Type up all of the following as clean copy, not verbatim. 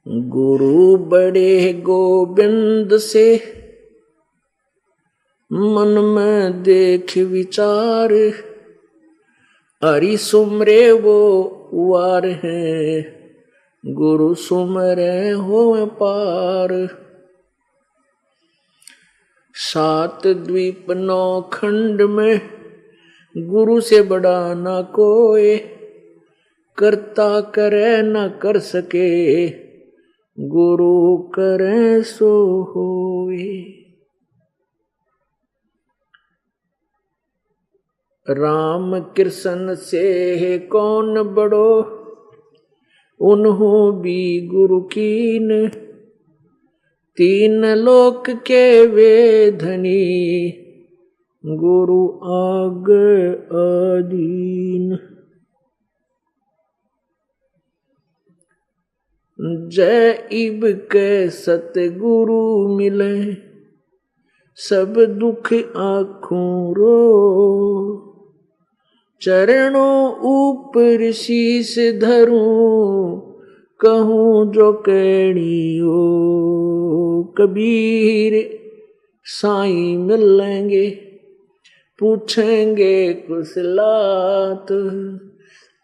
गुरु बड़े गोविंद से मन में देख विचार, हरि सुमरे वो वार है, गुरु सुमरे हो पार। सात द्वीप नौ खंड में गुरु से बड़ा ना कोई, करता करे न कर सके, गुरु करे सो होए। राम कृष्ण से है कौन बड़ो, उन्हों भी गुरु कीन, तीन लोक के वे धनी, गुरु आग अधीन। जय इब के सतगुरु मिले, सब दुख आँखों रो, चरणों ऊपर शीस धरूं, कहूँ जो कहनियो। कबीर साईं मिलेंगे, पूछेंगे कुशलात,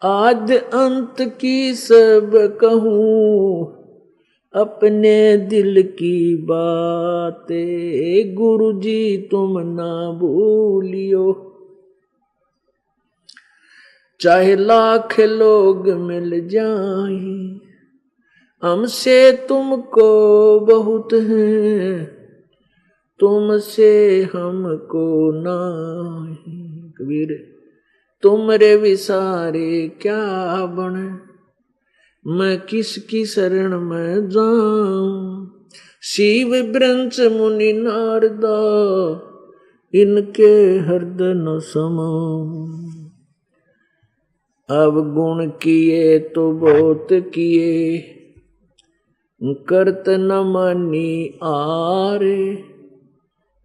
आद अंत की सब कहूँ, अपने दिल की बातें, गुरु जी तुम ना भूलियो। चाहे लाख लोग मिल जाएं, हमसे तुमको बहुत है, तुमसे हमको नहीं। कबीर तुमरे विसारे क्या बने, मैं किसकी शरण में जाऊं। शिव ब्रंच मुनि नारदा, इनके हृदय न समाऊं। अब गुण किए तो बहुत किए, करत न मानी आरे,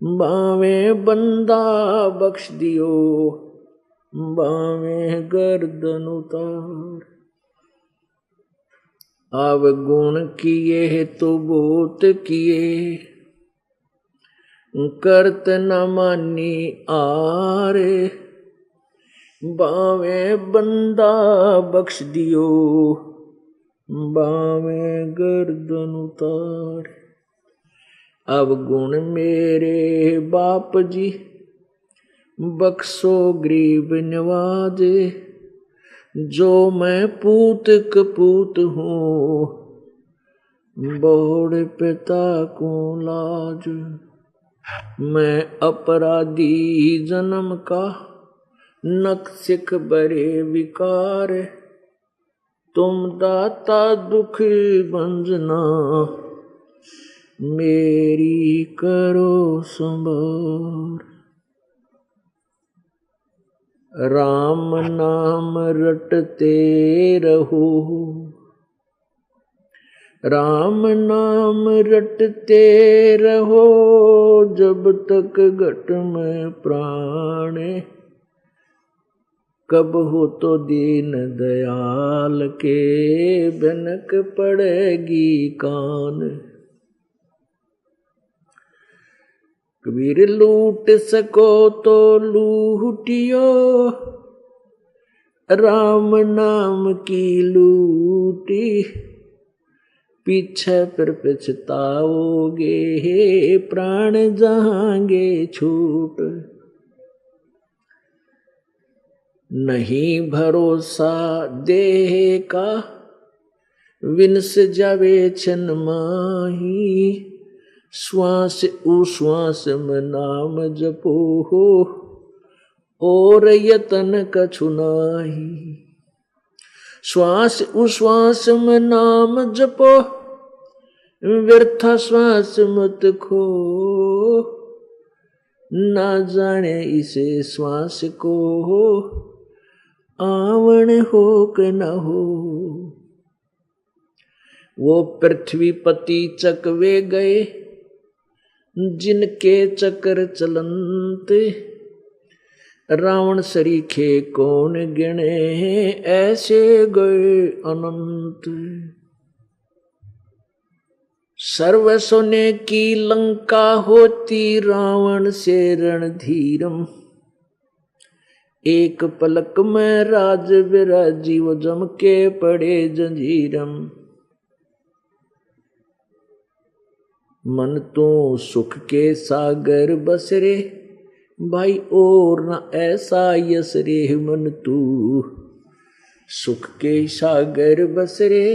बावे बंदा बख्श दियो, बावे गर्दन उतार। अब गुण किए तो बहुत किए, करत न मानी आरे, बावे बंदा बख्श दियो, बावे गर्दन उतार। अब गुण मेरे बाप जी, बख्शो गरीब नवाजे, जो मैं पूत कपूत हूँ, बोड़ पिता को लाज। मैं अपराधी जन्म का, नक सिख बरे विकार, तुम दाता दुख भंजना, मेरी करो संभार। राम नाम रटते रहो, राम नाम रटते रहो, जब तक घट में प्राण, कब हो तो दीन दयाल के, भनक पड़ेगी कान। कबीर लूट सको तो लूटियो, राम नाम की लूटी, पीछे फिर पछताओगे, प्राण जाएंगे छूट। नहीं भरोसा देह का, विनस जावे छन माही, श्वास उश्वास में नाम जपो हो, और यतन कछु नाही। श्वास उश्वास में नाम जपो, व्यर्थ श्वास मत खो, ना जाने इसे श्वास को, आवण हो के न हो। वो पृथ्वीपति चकवे गए, जिनके चक्र चलंत, रावण सरीखे कौन गिने, ऐसे गए अनंत। सर्व सोने की लंका होती रावण से रणधीरम, एक पलक में राज विराजी वो जम के पड़े जंजीरम। मन तो सुख के सागर बसरे भाई और न ऐसा यस रे, मन तू सुख के सागर बसरे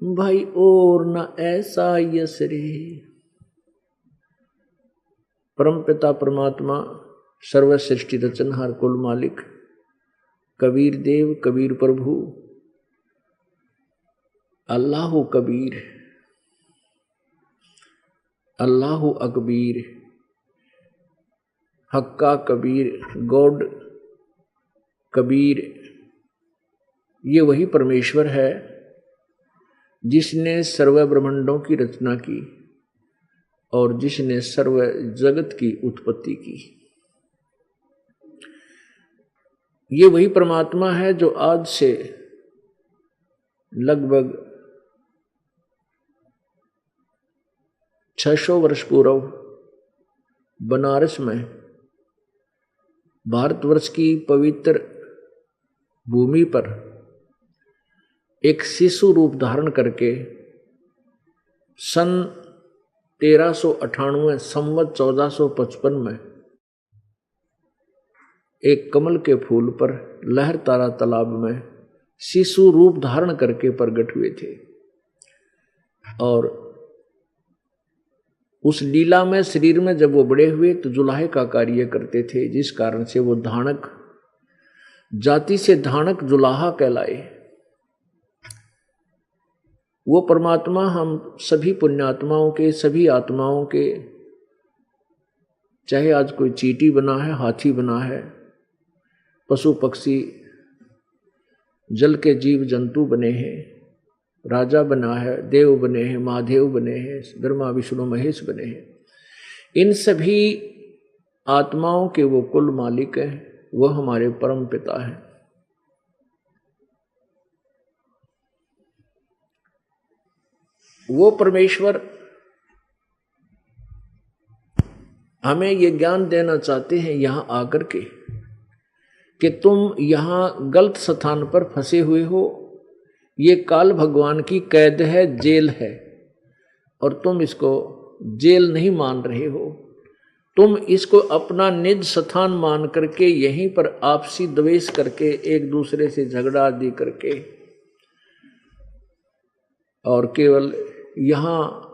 भाई और न ऐसा यस रे। परम पिता परमात्मा सर्व सृष्टि रचनहार कुल मालिक कबीर देव कबीर प्रभु अल्लाह कबीर अल्लाह अकबीर हक्का कबीर गॉड कबीर, ये वही परमेश्वर है जिसने सर्व ब्रह्मांडों की रचना की और जिसने सर्व जगत की उत्पत्ति की। ये वही परमात्मा है जो आज से लगभग 600 वर्ष पूर्व बनारस में भारतवर्ष की पवित्र भूमि पर एक शिशु रूप धारण करके सन 1398 संवत 1455 में एक कमल के फूल पर लहर तारा तालाब में शिशु रूप धारण करके प्रकट हुए थे। और उस लीला में शरीर में जब वो बड़े हुए तो जुलाहे का कार्य करते थे, जिस कारण से वो धानक जाति से धानक जुलाहा कहलाए। वो परमात्मा हम सभी पुण्यात्माओं के, सभी आत्माओं के, चाहे आज कोई चींटी बना है, हाथी बना है, पशु पक्षी, जल के जीव जंतु बने हैं, राजा बना है, देव बने हैं, महादेव बने हैं, ब्रह्मा विष्णु महेश बने हैं, इन सभी आत्माओं के वो कुल मालिक है, वह हमारे परम पिता है। वो परमेश्वर हमें ये ज्ञान देना चाहते हैं यहां आकर के कि तुम यहां गलत स्थान पर फंसे हुए हो, ये काल भगवान की कैद है, जेल है, और तुम इसको जेल नहीं मान रहे हो। तुम इसको अपना निज स्थान मान करके यहीं पर आपसी द्वेष करके, एक दूसरे से झगड़ा आदि करके, और केवल यहाँ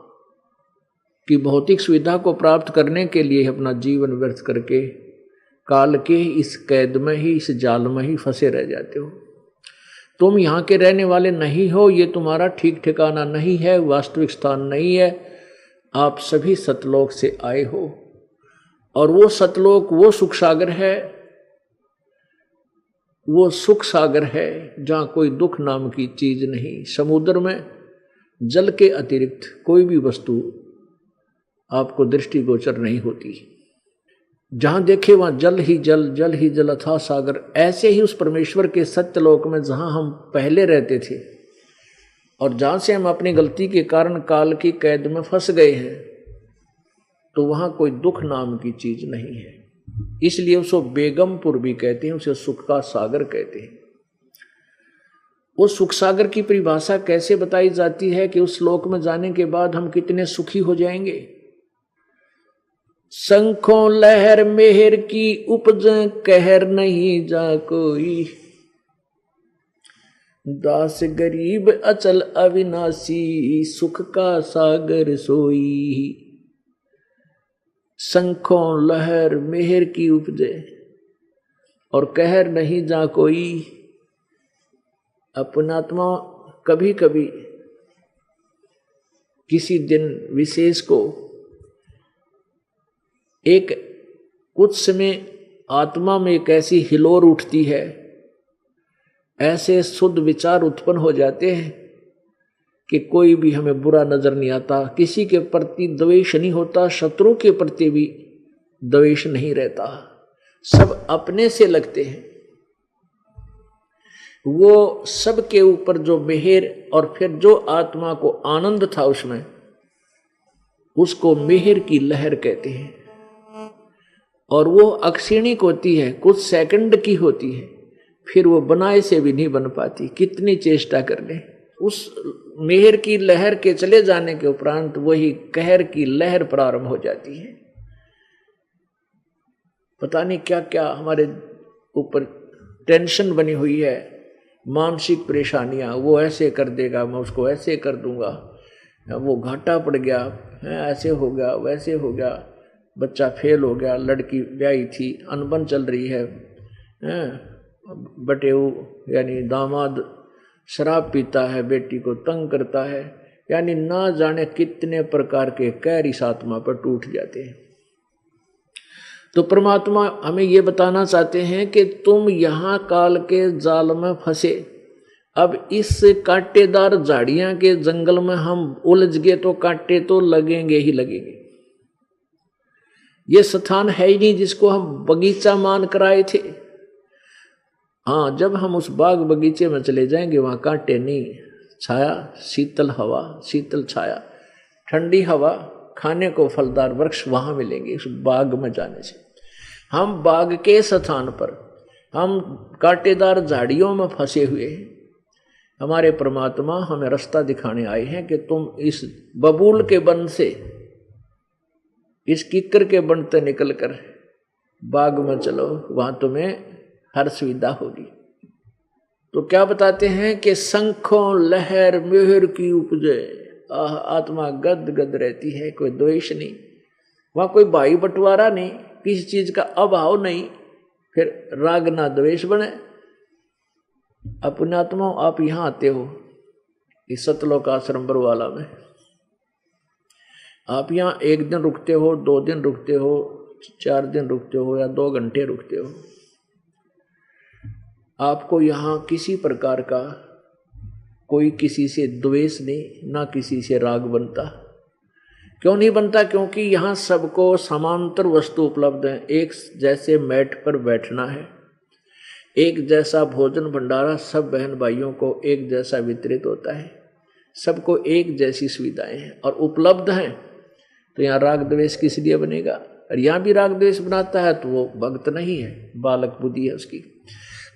की भौतिक सुविधा को प्राप्त करने के लिए अपना जीवन व्यर्थ करके काल के इस कैद में ही, इस जाल में ही फंसे रह जाते हो। तुम यहाँ के रहने वाले नहीं हो, ये तुम्हारा ठीक ठिकाना नहीं है, वास्तविक स्थान नहीं है। आप सभी सतलोक से आए हो, और वो सतलोक वो सुख सागर है, वो सुख सागर है जहाँ कोई दुख नाम की चीज नहीं। समुद्र में जल के अतिरिक्त कोई भी वस्तु आपको दृष्टिगोचर नहीं होती। जहां देखे वहां जल ही जल, जल ही जल अथाह सागर। ऐसे ही उस परमेश्वर के सत्यलोक में जहां हम पहले रहते थे और जहां से हम अपनी गलती के कारण काल की कैद में फंस गए हैं, तो वहां कोई दुख नाम की चीज नहीं है। इसलिए उसको बेगमपुर भी कहते हैं, उसे सुख का सागर कहते हैं। वो सुख सागर की परिभाषा कैसे बताई जाती है कि उस लोक में जाने के बाद हम कितने सुखी हो जाएंगे। शंखों लहर मेहर की उपज, कहर नहीं जा कोई, दास गरीब अचल अविनाशी, सुख का सागर सोई। शंखों लहर मेहर की उपजे और कहर नहीं जा कोई। अपनात्मा कभी कभी किसी दिन विशेष को एक कुछ समय आत्मा में एक ऐसी हिलोर उठती है, ऐसे शुद्ध विचार उत्पन्न हो जाते हैं कि कोई भी हमें बुरा नजर नहीं आता, किसी के प्रति द्वेष नहीं होता, शत्रु के प्रति भी द्वेष नहीं रहता, सब अपने से लगते हैं। वो सब के ऊपर जो मेहर और फिर जो आत्मा को आनंद था उसमें, उसको मेहर की लहर कहते हैं। और वो अक्षीणिक होती है, कुछ सेकंड की होती है, फिर वो बनाए से भी नहीं बन पाती, कितनी चेष्टा कर ले। उस मेहर की लहर के चले जाने के उपरांत वही कहर की लहर प्रारंभ हो जाती है। पता नहीं क्या क्या हमारे ऊपर टेंशन बनी हुई है, मानसिक परेशानियां, वो ऐसे कर देगा, मैं उसको ऐसे कर दूंगा, वो घाटा पड़ गया है, ऐसे हो गया, वैसे हो गया, बच्चा फेल हो गया, लड़की ब्याही थी, अनबन चल रही है, बटेऊ यानी दामाद शराब पीता है, बेटी को तंग करता है, यानी ना जाने कितने प्रकार के कहर इस आत्मा पर टूट जाते हैं। तो परमात्मा हमें ये बताना चाहते हैं कि तुम यहाँ काल के जाल में फंसे, अब इस कांटेदार झाड़ियां के जंगल में हम उलझ गए तो कांटे तो लगेंगे ही लगेंगे। ये स्थान है ही नहीं जिसको हम बगीचा मान कर आए थे। हाँ, जब हम उस बाग बगीचे में चले जाएंगे वहां कांटे नहीं, छाया, शीतल हवा, शीतल छाया, ठंडी हवा, खाने को फलदार वृक्ष वहां मिलेंगे उस बाग में जाने से। हम बाग के स्थान पर हम कांटेदार झाड़ियों में फंसे हुए हैं। हमारे परमात्मा हमें रास्ता दिखाने आए हैं कि तुम इस बबूल के बन से, इस किक्कर के बन से निकल कर बाग में चलो, वहां तुम्हें हर सुविधा होगी। तो क्या बताते हैं कि शंखों लहर मेहर की उपजे, आत्मा गद गद रहती है, कोई द्वेष नहीं, वहां कोई भाई बंटवारा नहीं, किसी चीज का अभाव नहीं, फिर राग ना द्वेष बने। अपने आत्मा आप यहां आते हो इस सतलोक आश्रम बरवाला में, आप यहाँ 1 दिन रुकते हो, 2 दिन रुकते हो, 4 दिन रुकते हो या 2 घंटे रुकते हो, आपको यहाँ किसी प्रकार का कोई किसी से द्वेष नहीं, ना किसी से राग बनता। क्यों नहीं बनता? क्योंकि यहाँ सबको समांतर वस्तु उपलब्ध है। एक जैसे मैट पर बैठना है, एक जैसा भोजन भंडारा सब बहन भाइयों को एक जैसा वितरित होता है, सबको एक जैसी सुविधाएं हैं और उपलब्ध हैं। तो यहाँ राग द्वेष किस लिए बनेगा? और यहाँ भी राग द्वेष बनाता है तो वो भक्त नहीं है, बालक बुद्धि है उसकी।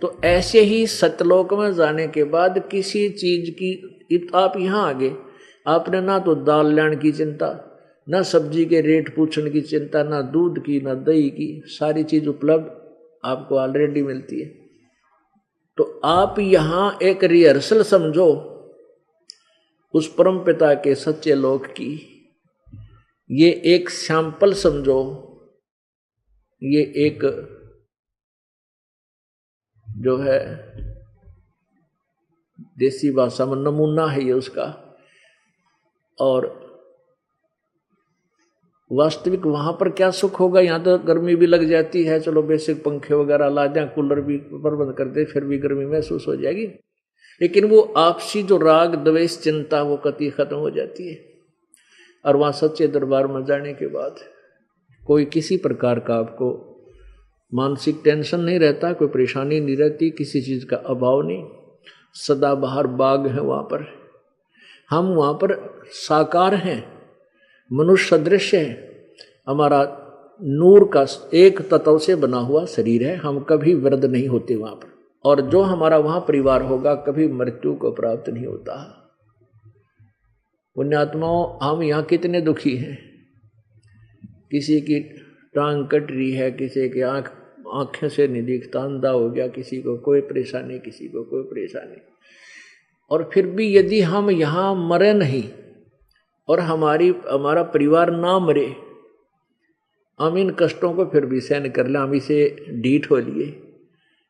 तो ऐसे ही सतलोक में जाने के बाद किसी चीज की, आप यहाँ आगे, आपने ना तो दाल लेने की चिंता, ना सब्जी के रेट पूछने की चिंता, ना दूध की, ना दही की, सारी चीज उपलब्ध आपको ऑलरेडी मिलती है। तो आप यहाँ एक रिहर्सल समझो उस परम पिता के सच्चे लोक की, ये एक सैंपल समझो, ये एक जो है देसी भाषा में नमूना है ये उसका। और वास्तविक वहां पर क्या सुख होगा? यहाँ तो गर्मी भी लग जाती है, चलो बेसिक पंखे वगैरह ला दें, कूलर भी प्रबंध कर दे, फिर भी गर्मी महसूस हो जाएगी, लेकिन वो आपसी जो राग द्वेष चिंता वो कति खत्म हो जाती है। और वहाँ सच्चे दरबार में जाने के बाद कोई किसी प्रकार का आपको मानसिक टेंशन नहीं रहता, कोई परेशानी नहीं रहती, किसी चीज़ का अभाव नहीं, सदाबहार बाग है वहाँ पर। हम वहाँ पर साकार हैं, मनुष्य सदृश है, हमारा नूर का एक तत्व से बना हुआ शरीर है, हम कभी वृद्ध नहीं होते वहाँ पर। और जो हमारा वहाँ परिवार होगा कभी मृत्यु को प्राप्त नहीं होता। पुण्यात्माओं, हम यहाँ कितने दुखी हैं, किसी की टांग कट रही है, किसी की आँखें से नहीं दिखता, अंधा हो गया, किसी को कोई परेशानी, किसी को कोई परेशानी। और फिर भी यदि हम यहाँ मरे नहीं और हमारा परिवार ना मरे, हम इन कष्टों को फिर भी सहन कर लें, हम इसे ढीठ हो लिए,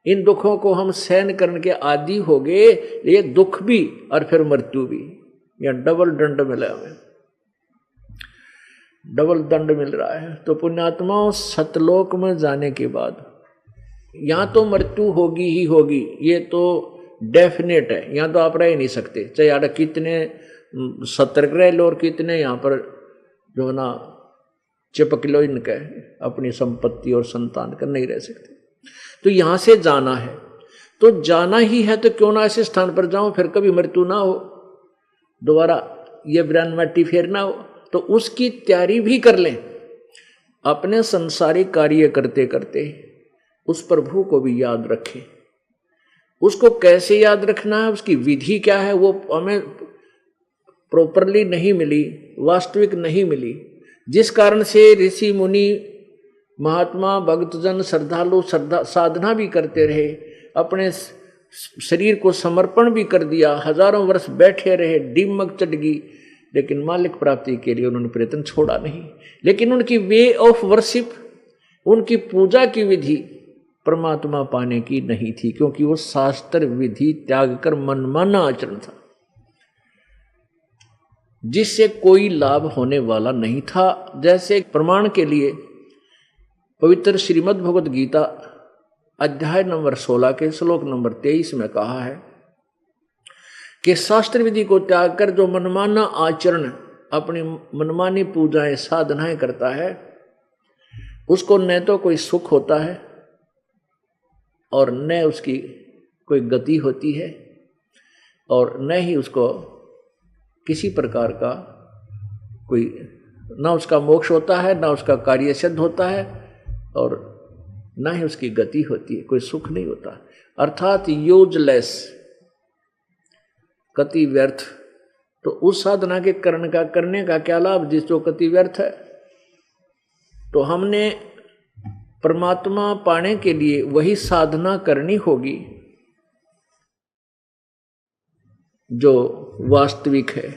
इन दुखों को हम सहन करने के आदी हो गए, ये दुख भी और फिर मृत्यु भी, या डबल दंड मिला हमें, डबल दंड मिल रहा है। तो पुण्यात्माओं, सतलोक में जाने के बाद यहाँ तो मृत्यु होगी ही होगी, ये तो डेफिनेट है, यहाँ तो आप रह नहीं सकते, चाहे यार कितने सतर्क रह लो और कितने यहाँ पर जो ना चिपक लो इनका अपनी संपत्ति और संतान का, नहीं रह सकते। तो यहाँ से जाना है, तो जाना ही है तो क्यों ना ऐसे स्थान पर जाऊं फिर कभी मृत्यु ना हो, दोबारा ये ब्रह्म मट्टी फेर ना हो, तो उसकी तैयारी भी कर लें। अपने संसारिक कार्य करते करते उस प्रभु को भी याद रखें। उसको कैसे याद रखना है, उसकी विधि क्या है, वो हमें प्रॉपरली नहीं मिली, वास्तविक नहीं मिली, जिस कारण से ऋषि मुनि महात्मा भक्तजन श्रद्धालु साधना भी करते रहे, अपने शरीर को समर्पण भी कर दिया, हजारों वर्ष बैठे रहे, दिमक चढ़ गई, लेकिन मालिक प्राप्ति के लिए उन्होंने प्रयत्न छोड़ा नहीं। लेकिन उनकी वे ऑफ वर्शिप, उनकी पूजा की विधि परमात्मा पाने की नहीं थी, क्योंकि वो शास्त्र विधि त्याग कर मनमाना आचरण था, जिससे कोई लाभ होने वाला नहीं था। जैसे प्रमाण के लिए पवित्र श्रीमद् भगवद गीता अध्याय नंबर 16 के श्लोक नंबर 23 में कहा है कि शास्त्र विधि को त्याग कर जो मनमाना आचरण, अपनी मनमानी पूजाएं साधनाएं करता है, उसको न तो कोई सुख होता है और न उसकी कोई गति होती है, और न ही उसको किसी प्रकार का कोई, न उसका मोक्ष होता है, न उसका कार्य सिद्ध होता है, और न ही उसकी गति होती है, कोई सुख नहीं होता। अर्थात यूजलेस, कति व्यर्थ। तो उस साधना के करने का क्या लाभ जिस जो कति व्यर्थ है। तो हमने परमात्मा पाने के लिए वही साधना करनी होगी जो वास्तविक है।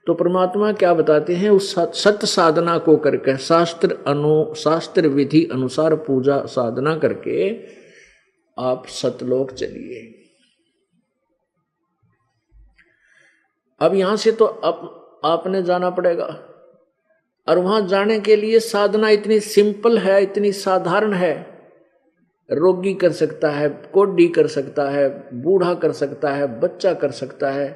तो परमात्मा क्या बताते हैं, उस सत्य साधना को करके शास्त्र विधि अनुसार पूजा साधना करके आप सतलोक चलिए। अब यहां से तो आपने जाना पड़ेगा, और वहां जाने के लिए साधना इतनी सिंपल है, इतनी साधारण है। रोगी कर सकता है, कोढ़ी कर सकता है, बूढ़ा कर सकता है, बच्चा कर सकता है,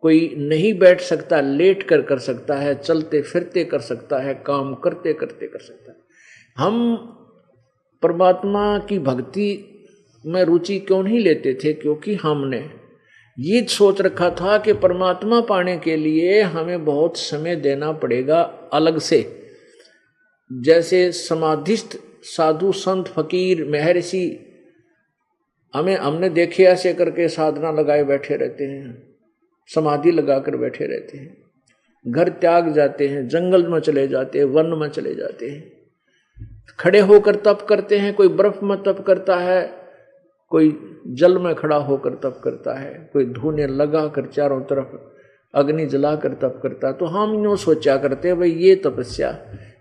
कोई नहीं बैठ सकता लेट कर सकता है, चलते फिरते कर सकता है, काम करते करते कर सकता है। हम परमात्मा की भक्ति में रुचि क्यों नहीं लेते थे? क्योंकि हमने ये सोच रखा था कि परमात्मा पाने के लिए हमें बहुत समय देना पड़ेगा अलग से। जैसे समाधिस्थ साधु संत फकीर महर्षि हमने देखे ऐसे करके साधना लगाए बैठे रहते हैं, समाधि लगाकर बैठे रहते हैं, घर त्याग जाते हैं, जंगल में चले जाते हैं, वन में चले जाते हैं, खड़े होकर तप करते हैं। कोई बर्फ में तप करता है, कोई जल में खड़ा होकर तप करता है, कोई धूने लगा कर चारों तरफ अग्नि जलाकर तप करता है। तो हम यूँ सोचा करते भाई ये तपस्या,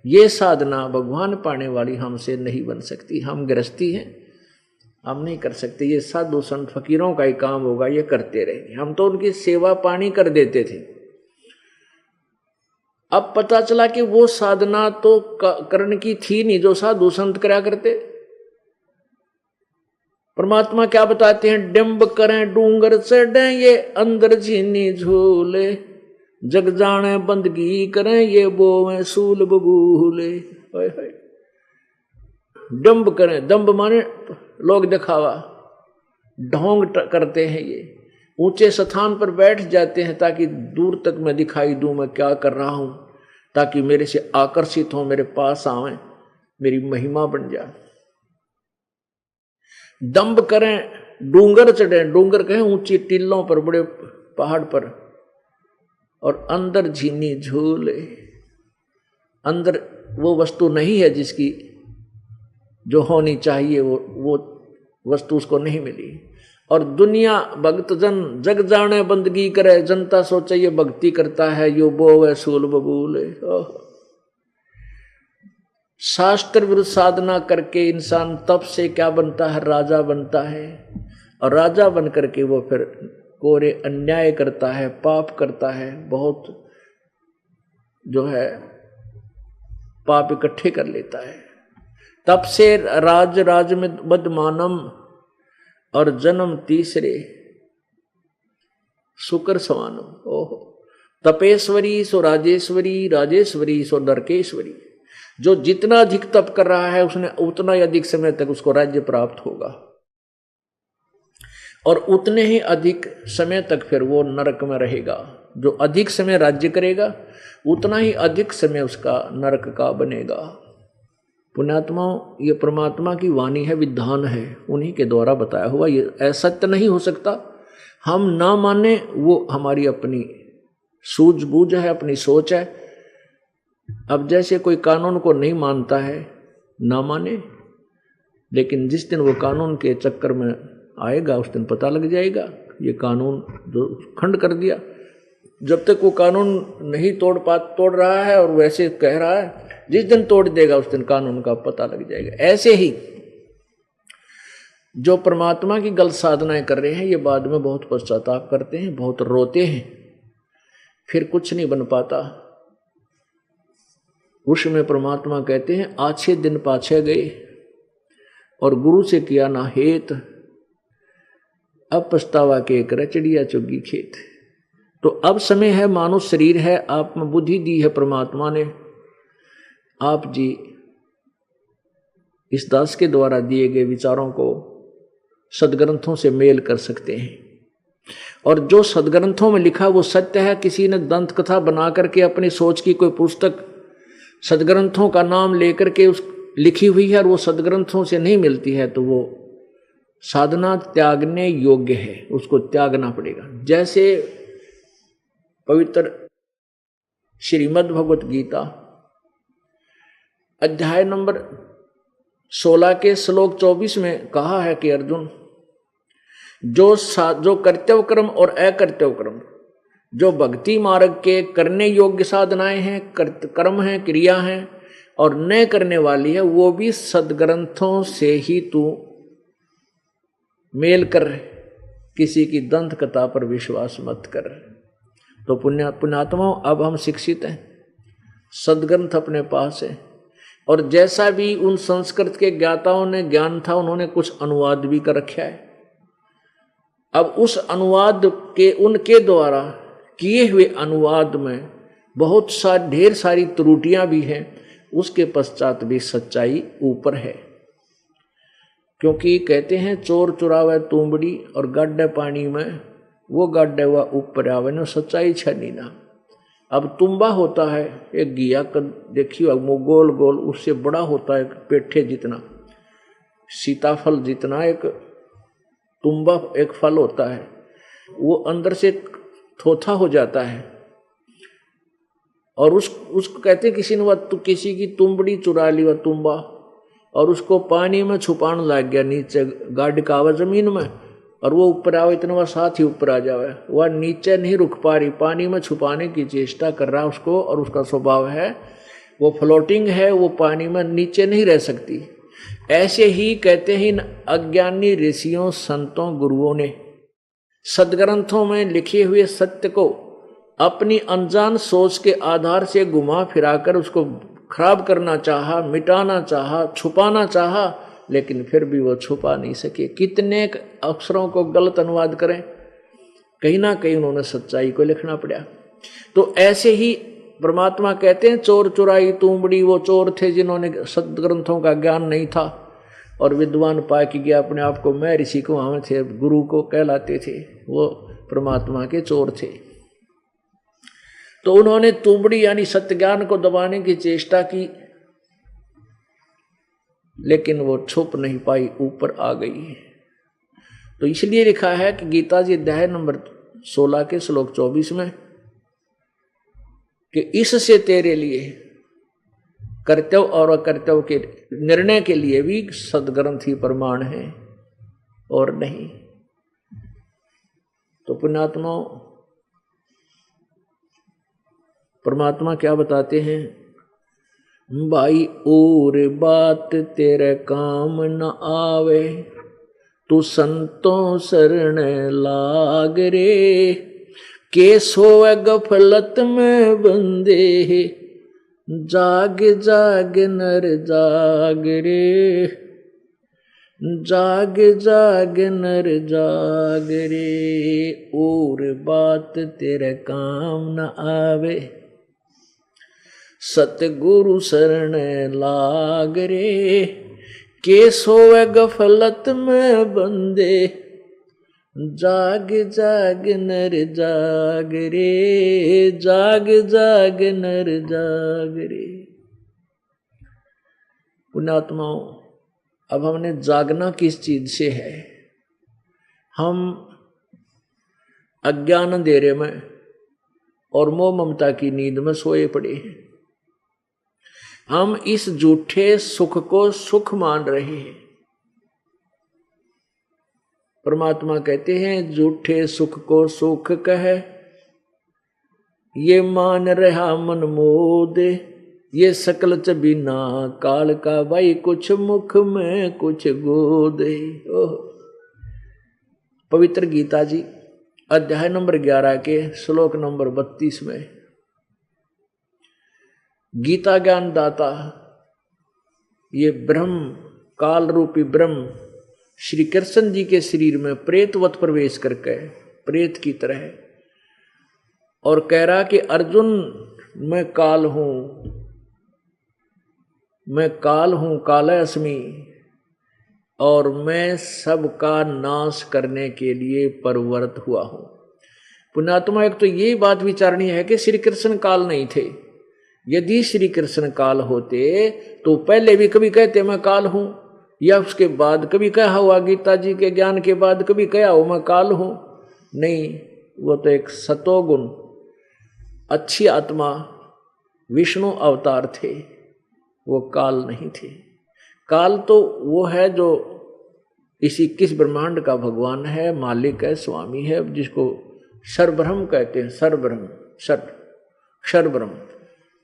ये साधना भगवान पाने वाली हमसे नहीं बन सकती, हम गृहस्थी हैं, हम नहीं कर सकते, ये साधु संत फकीरों का ही काम होगा, ये करते रहेंगे। हम तो उनकी सेवा पानी कर देते थे। अब पता चला कि वो साधना तो करने की थी नहीं जो साधु संत करा करते। परमात्मा क्या बताते हैं, डिंब करें डूंगर चढ़े ये अंदर झीनी झूले, जग जाने बंदगी करें ये बोवें सूल बबूले। डंब करें, दंब माने लोग दिखावा, ढोंग करते हैं, ये ऊंचे स्थान पर बैठ जाते हैं ताकि दूर तक मैं दिखाई दूं मैं क्या कर रहा हूं, ताकि मेरे से आकर्षित हो, मेरे पास आवे, मेरी महिमा बन जाए। दंब करें डूंगर चढ़े, डूंगर कहें ऊंची टीलों पर, बड़े पहाड़ पर, और अंदर झीनी झूले, अंदर वो वस्तु नहीं है जिसकी जो होनी चाहिए, वो वस्तु उसको नहीं मिली। और दुनिया भक्त जन जग जाने बंदगी करे, जनता सोचे ये भक्ति करता है, यो बोवे सूल बबूले। शास्त्र विरुद्ध साधना करके इंसान तप से क्या बनता है, राजा बनता है, और राजा बन करके वो फिर कोरे अन्याय करता है, पाप करता है, बहुत जो है पाप इकट्ठे कर लेता है। तब से राज में बदमानम, और जन्म तीसरे शुक्र सवानम। ओहो, तपेश्वरी सो राजेश्वरी, राजेश्वरी सो नरकेश्वरी। जो जितना अधिक तप कर रहा है उसने उतना ही अधिक समय तक उसको राज्य प्राप्त होगा, और उतने ही अधिक समय तक फिर वो नरक में रहेगा, जो अधिक समय राज्य करेगा उतना ही अधिक समय उसका नरक का बनेगा। पुण्यात्माओं, ये परमात्मा की वाणी है, विधान है, उन्हीं के द्वारा बताया हुआ। ये असत्य नहीं हो सकता। हम ना माने वो हमारी अपनी सूझबूझ है, अपनी सोच है। अब जैसे कोई कानून को नहीं मानता है, ना माने, लेकिन जिस दिन वो कानून के चक्कर में आएगा उस दिन पता लग जाएगा ये कानून जो खंड कर दिया। जब तक वो कानून नहीं तोड़ रहा है और वैसे कह रहा है, जिस दिन तोड़ देगा उस दिन कानून का पता लग जाएगा। ऐसे ही जो परमात्मा की गलत साधनाएं कर रहे हैं ये बाद में बहुत पश्चाताप करते हैं, बहुत रोते हैं, फिर कुछ नहीं बन पाता। उसमें परमात्मा कहते हैं आछे दिन पाछे गए और गुरु से किया ना हेत, अब पछतावा के करे चिड़िया चुगी खेत। तो अब समय है, मानव शरीर है, आत्म बुद्धि दी है परमात्मा ने। आप जी इस दास के द्वारा दिए गए विचारों को सदग्रंथों से मेल कर सकते हैं, और जो सदग्रंथों में लिखा वो सत्य है। किसी ने दंत कथा बना करके अपनी सोच की कोई पुस्तक सदग्रंथों का नाम लेकर के उस लिखी हुई है और वो सदग्रंथों से नहीं मिलती है, तो वो साधना त्यागने योग्य है, उसको त्यागना पड़ेगा। जैसे पवित्र श्रीमद् भगवत गीता अध्याय नंबर 16 के श्लोक 24 में कहा है कि अर्जुन, जो कर्तव्य कर्म और अकर्तव्य कर्म, जो भक्ति मार्ग के करने योग्य साधनाएं हैं, कर्म हैं, क्रिया हैं, और न करने वाली है, वो भी सदग्रंथों से ही तू मेल कर, किसी की दंत कथा पर विश्वास मत कर। तो पुण्यात्माओं, अब हम शिक्षित हैं, सदग्रंथ अपने पास है, और जैसा भी उन संस्कृत के ज्ञाताओं ने ज्ञान था उन्होंने कुछ अनुवाद भी कर रखा है। अब उस अनुवाद के उनके द्वारा किए हुए अनुवाद में बहुत ढेर सारी त्रुटियां भी हैं, उसके पश्चात भी सच्चाई ऊपर है। क्योंकि कहते हैं चोर चुरावे तुंबड़ी और गड्ढे पानी में, वो गड्ढे हुआ ऊपर आवे न, सच्चाई छनी ना। अब तुम्बा होता है एक घिया का, देखियो वो गोल गोल, उससे बड़ा होता है एक पेठे जितना, सीताफल जितना एक तुम्बा एक फल होता है, वो अंदर से थोथा हो जाता है। और उसको कहते किसी ने किसी की तुंबड़ी चुरा ली, वह तुम्बा, और उसको पानी में छुपाने लग गया, नीचे गाड़ का आवा जमीन में, और वो ऊपर आवे इतना वह साथ ही ऊपर आ जावे, वह नीचे नहीं रुक पा रही, पानी में छुपाने की चेष्टा कर रहा उसको, और उसका स्वभाव है वो फ्लोटिंग है, वो पानी में नीचे नहीं रह सकती। ऐसे ही कहते हैं अज्ञानी ऋषियों, संतों, गुरुओं ने सदग्रंथों में लिखे हुए सत्य को अपनी अनजान सोच के आधार से घुमा फिराकर उसको खराब करना चाहा, मिटाना चाहा, छुपाना चाहा, लेकिन फिर भी वो छुपा नहीं सके। कितने अक्षरों को गलत अनुवाद करें, कहीं ना कहीं उन्होंने सच्चाई को लिखना पड़ा। तो ऐसे ही परमात्मा कहते हैं चोर चुराई तुंबड़ी, वो चोर थे जिन्होंने सदग्रंथों का ज्ञान नहीं था और विद्वान पा के गया अपने आप को, मैं ऋषि को वहां थे, गुरु को कहलाते थे, वो परमात्मा के चोर थे। तो उन्होंने तुंबड़ी यानी सत्य ज्ञान को दबाने की चेष्टा की, लेकिन वो छुप नहीं पाई, ऊपर आ गई। तो इसलिए लिखा है कि गीता जी अध्याय नंबर 16 के श्लोक 24 में कि इससे तेरे लिए कर्तव्य और अकर्तव्य के निर्णय के लिए भी सदग्रंथ ही प्रमाण है और नहीं। तो पुण्यात्माओं, परमात्मा क्या बताते हैं, भाई और बात तेरे काम न आवे, तू संतों शरण लाग रे, के सोए गफलत में बंदे, जाग जाग नर जाग रे, जाग जाग नर जाग रे, और बात तेरे काम न आवे, सतगुरु शरण लाग रे, के सोए गफलत में बंदे, जाग जाग नर जाग रे, जाग जाग नर जाग रे। पुण्यात्माओं, अब हमने जागना किस चीज से है? हम अज्ञान अंधेरे में और मोह ममता की नींद में सोए पड़े हैं। हम इस झूठे सुख को सुख मान रहे हैं। परमात्मा कहते हैं झूठे सुख को सुख कह, ये मान रहा मन मोद, ये सकल चबीना काल का, भाई कुछ मुख में कुछ गोद। पवित्र गीता जी अध्याय नंबर 11 के श्लोक नंबर 32 में गीता ज्ञान दाता ये ब्रह्म, काल रूपी ब्रह्म श्री कृष्ण जी के शरीर में प्रेतवत प्रवेश करके प्रेत की तरह और कह रहा कि अर्जुन मैं काल हूं, मैं काल हूं, कालस्मि, और मैं सबका नाश करने के लिए परवर्त हुआ हूं। पुण्यात्मा, एक तो ये बात विचारनी है कि श्री कृष्ण काल नहीं थे। यदि श्री कृष्ण काल होते तो पहले भी कभी कहते मैं काल हूं, या उसके बाद कभी कहा हुआ गीता जी के ज्ञान के बाद कभी कहा हो मैं काल हूं? नहीं, वो तो एक सतोगुण अच्छी आत्मा विष्णु अवतार थे, वो काल नहीं थे। काल तो वो है जो इस 21 ब्रह्मांड का भगवान है, मालिक है, स्वामी है, जिसको सर्वब्रह्म कहते हैं। सर्वब्रह्म, क्षरब्रह्म,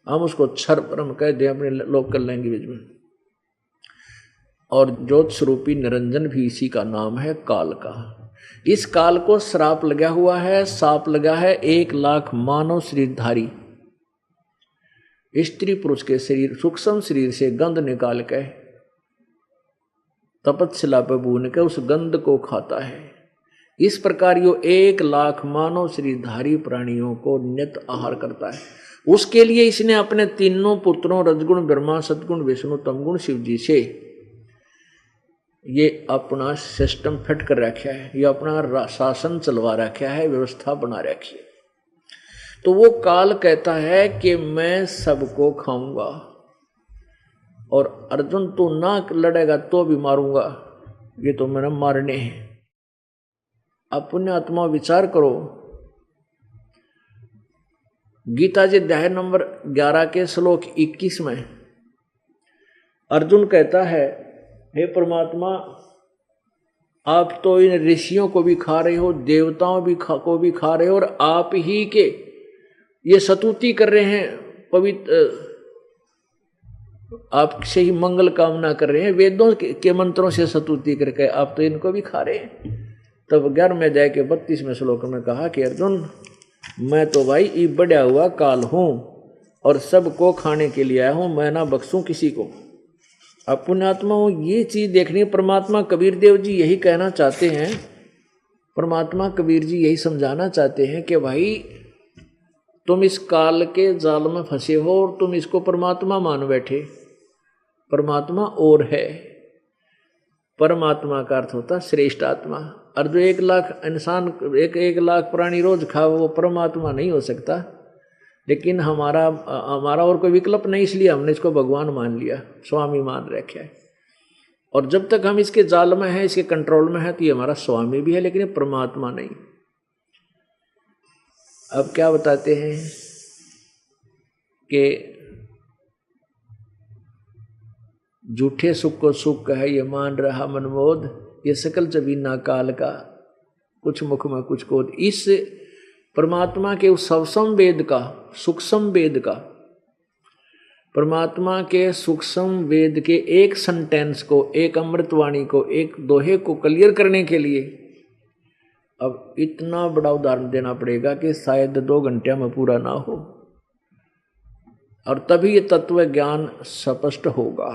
हम उसको क्षरब्रह्म कहते हैं अपने लोकल लैंग्वेज में। और ज्योत स्वरूपी निरंजन भी इसी का नाम है, काल का। इस काल को श्राप लगा हुआ है, साप लगा है 1 लाख मानव शरीरधारी स्त्री पुरुष के शरीर, सूक्ष्म शरीर से गंध निकाल के तपस्या पर भून के उस गंध को खाता है। इस प्रकार यो 1 लाख मानव शरीरधारी प्राणियों को नित्य आहार करता है। उसके लिए इसने अपने तीनों पुत्रों रजगुण ब्रह्मा, सतगुण विष्णु, तमगुण शिव जी से ये अपना सिस्टम फिट कर रखा है, ये अपना शासन चलवा रखा है, व्यवस्था बना रखी है। तो वो काल कहता है कि मैं सबको खाऊंगा, और अर्जुन तो ना लड़ेगा तो भी मारूंगा, ये तो मैंने मारने हैं। अपने आत्मा विचार करो, गीता जी अध्याय नंबर 11 के श्लोक 21 में अर्जुन कहता है हे परमात्मा, आप तो इन ऋषियों को भी खा रहे हो, देवताओं को भी खा रहे हो, और आप ही के ये स्तुति कर रहे हैं, पवित्र आपसे ही मंगल कामना कर रहे हैं, वेदों के मंत्रों से स्तुति करके आप तो इनको भी खा रहे हैं। तब 11वें अध्याय के 32वें श्लोक में कहा कि अर्जुन, मैं तो भाई ये बढ़ा हुआ काल हूं और सबको खाने के लिए आया हूं, मैं ना बख्शूं किसी को। अब पुण्यात्माओं, ये चीज देखनी, परमात्मा कबीर देव जी यही कहना चाहते हैं, परमात्मा कबीर जी यही समझाना चाहते हैं कि भाई तुम इस काल के जाल में फंसे हो और तुम इसको परमात्मा मान बैठे। परमात्मा और है, परमात्मा का अर्थ होता श्रेष्ठ आत्मा। और जो 1 लाख इंसान, 1 लाख प्राणी रोज खाओ, वो परमात्मा नहीं हो सकता। लेकिन हमारा और कोई विकल्प नहीं, इसलिए हमने इसको भगवान मान लिया, स्वामी मान रखा है। और जब तक हम इसके जाल में हैं, इसके कंट्रोल में है, तो ये हमारा स्वामी भी है, लेकिन ये परमात्मा नहीं। अब क्या बताते हैं कि झूठे सुख को सुख है, ये मान रहा मनमोद, ये सकल जबीना काल का, कुछ मुख में कुछ कोद। इस परमात्मा के उस सूक्ष्म वेद का, सूक्ष्म वेद का, परमात्मा के सूक्ष्म वेद के एक सेंटेंस को, एक अमृतवाणी को, एक दोहे को क्लियर करने के लिए अब इतना बड़ा उदाहरण देना पड़ेगा कि शायद 2 घंटे में पूरा ना हो, और तभी ये तत्व ज्ञान स्पष्ट होगा।